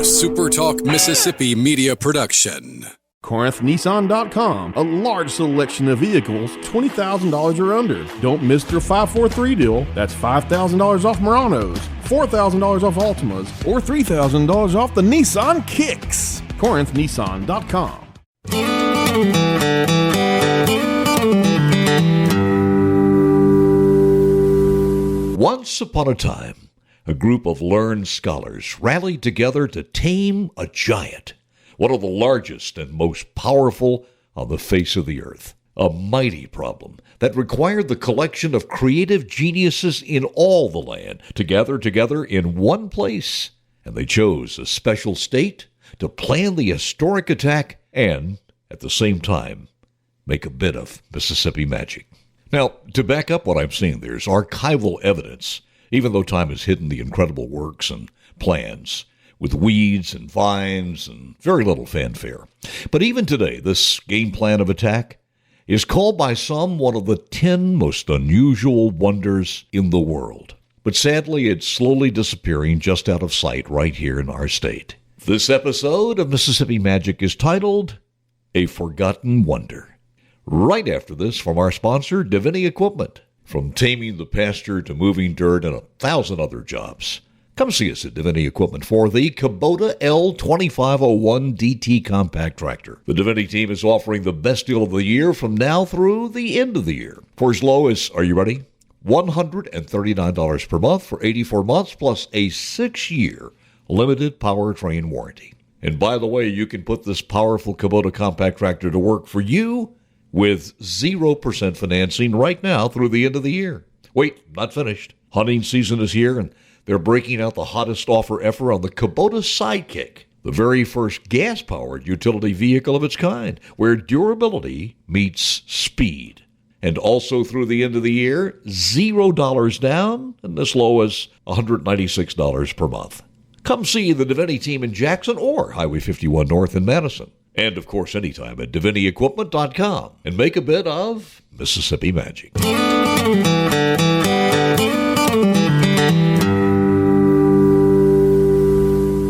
SuperTalk Mississippi media production. CorinthNissan.com, a large selection of vehicles $20,000 or under. Don't miss their 543 deal. That's $5,000 off Muranos, $4,000 off Altimas, or $3,000 off the Nissan Kicks. CorinthNissan.com. Once upon a time, a group of learned scholars rallied together to tame a giant, one of the largest and most powerful on the face of the earth. A mighty problem that required the collection of creative geniuses in all the land to gather together in one place. And they chose a special state to plan the historic attack and, at the same time, make a bit of Mississippi magic. Now, to back up what I'm saying, there's archival evidence, even though time has hidden the incredible works and plans, with weeds and vines and very little fanfare. But even today, this game plan of attack is called by some one of the 10 most unusual wonders in the world. But sadly, it's slowly disappearing just out of sight right here in our state. This episode of Mississippi Magic is titled, A Forgotten Wonder. Right after this, from our sponsor, Divinity Equipment. From taming the pasture to moving dirt and 1,000 other jobs. Come see us at Divinity Equipment for the Kubota L2501 DT Compact Tractor. The Divinity team is offering the best deal of the year from now through the end of the year. For as low as, are you ready? $139 per month for 84 months plus a 6-year limited powertrain warranty. And by the way, you can put this powerful Kubota Compact Tractor to work for you with 0% financing right now through the end of the year. Wait, not finished. Hunting season is here, and they're breaking out the hottest offer ever on the Kubota Sidekick, the very first gas-powered utility vehicle of its kind, where durability meets speed. And also through the end of the year, $0 down and as low as $196 per month. Come see the Divinity team in Jackson or Highway 51 North in Madison. And, of course, anytime at DivinityEquipment.com and make a bit of Mississippi magic.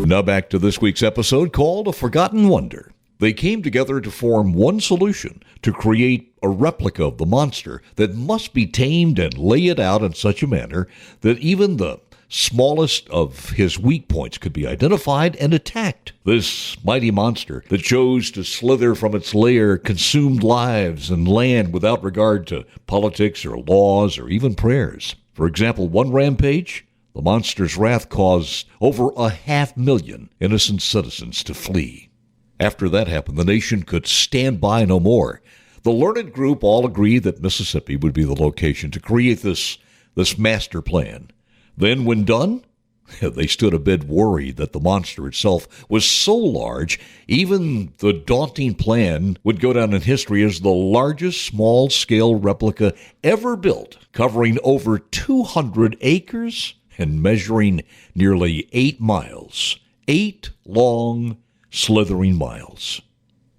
Now back to this week's episode called A Forgotten Wonder. They came together to form one solution to create a replica of the monster that must be tamed and lay it out in such a manner that even the smallest of his weak points could be identified and attacked. This mighty monster that chose to slither from its lair consumed lives and land without regard to politics or laws or even prayers. For example, one rampage, the monster's wrath caused over 500,000 innocent citizens to flee. After that happened, the nation could stand by no more. The learned group all agreed that Mississippi would be the location to create this master plan. Then, when done, they stood a bit worried that the monster itself was so large, even the daunting plan would go down in history as the largest small-scale replica ever built, covering over 200 acres and measuring nearly 8 miles. 8 long, slithering miles.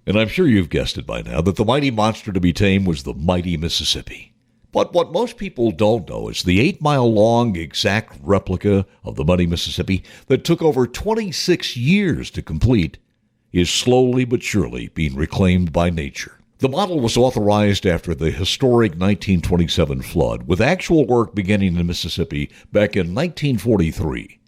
And I'm sure you've guessed it by now that the mighty monster to be tamed was the mighty Mississippi. But what most people don't know is the 8-mile-long exact replica of the mighty Mississippi that took over 26 years to complete is slowly but surely being reclaimed by nature. The model was authorized after the historic 1927 flood, with actual work beginning in Mississippi back in 1943.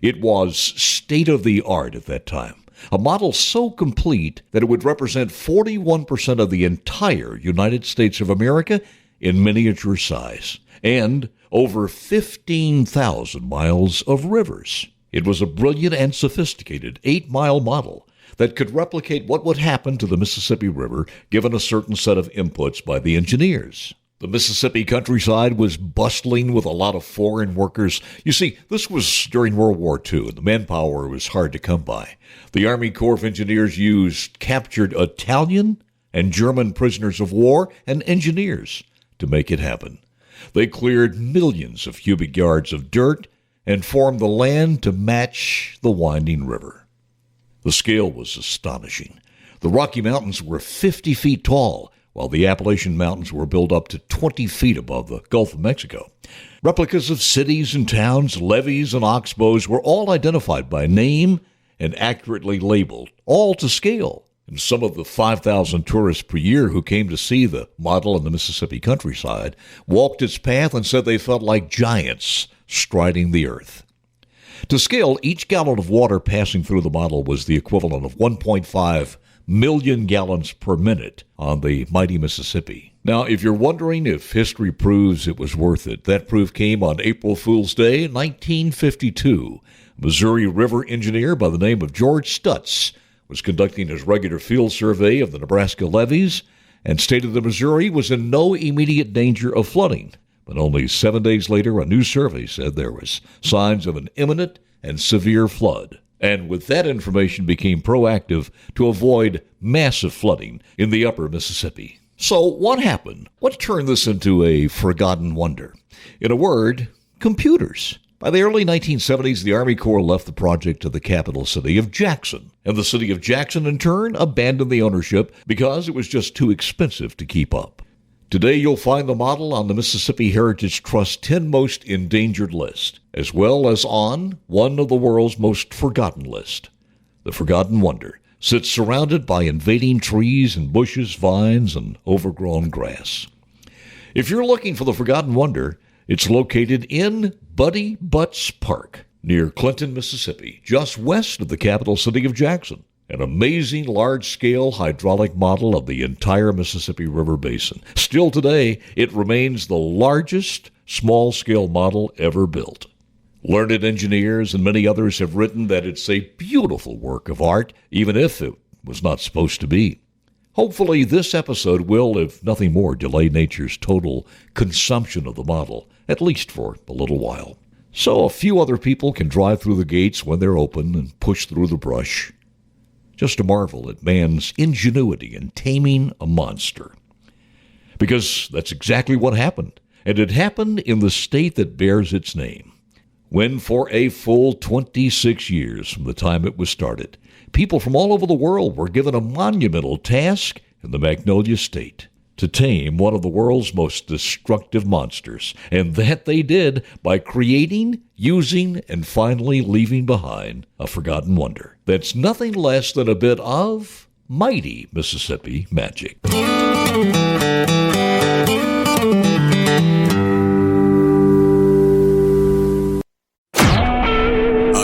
It was state-of-the-art at that time, a model so complete that it would represent 41% of the entire United States of America in miniature size, and over 15,000 miles of rivers. It was a brilliant and sophisticated 8-mile model that could replicate what would happen to the Mississippi River given a certain set of inputs by the engineers. The Mississippi countryside was bustling with a lot of foreign workers. You see, this was during World War II, and the manpower was hard to come by. The Army Corps of Engineers used captured Italian and German prisoners of war and engineers to make it happen. They cleared millions of cubic yards of dirt and formed the land to match the winding river. The scale was astonishing. The Rocky Mountains were 50 feet tall, while the Appalachian Mountains were built up to 20 feet above the Gulf of Mexico. Replicas of cities and towns, levees and oxbows were all identified by name and accurately labeled, all to scale. And some of the 5,000 tourists per year who came to see the model in the Mississippi countryside walked its path and said they felt like giants striding the earth. To scale, each gallon of water passing through the model was the equivalent of 1.5 million gallons per minute on the mighty Mississippi. Now, if you're wondering if history proves it was worth it, that proof came on April Fool's Day, 1952. A Missouri River engineer by the name of George Stutz was conducting his regular field survey of the Nebraska levees and stated the Missouri was in no immediate danger of flooding. But only 7 days later, a new survey said there was signs of an imminent and severe flood. And with that information became proactive to avoid massive flooding in the upper Mississippi. So what happened? What turned this into a forgotten wonder? In a word, computers. By the early 1970s, the Army Corps left the project to the capital city of Jackson. And the city of Jackson, in turn, abandoned the ownership because it was just too expensive to keep up. Today, you'll find the model on the Mississippi Heritage Trust 10 Most Endangered list, as well as on one of the world's most forgotten list. The Forgotten Wonder sits surrounded by invading trees and bushes, vines, and overgrown grass. If you're looking for the Forgotten Wonder, it's located in Buddy Butts Park, near Clinton, Mississippi, just west of the capital city of Jackson. An amazing large-scale hydraulic model of the entire Mississippi River Basin. Still today, it remains the largest small-scale model ever built. Learned engineers and many others have written that it's a beautiful work of art, even if it was not supposed to be. Hopefully, this episode will, if nothing more, delay nature's total consumption of the model, at least for a little while. So a few other people can drive through the gates when they're open and push through the brush. Just a marvel at man's ingenuity in taming a monster. Because that's exactly what happened, and it happened in the state that bears its name. When for a full 26 years from the time it was started, people from all over the world were given a monumental task in the Magnolia State to tame one of the world's most destructive monsters. And that they did by creating, using, and finally leaving behind a forgotten wonder. That's nothing less than a bit of mighty Mississippi magic. A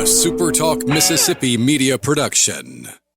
SuperTalk Mississippi media production.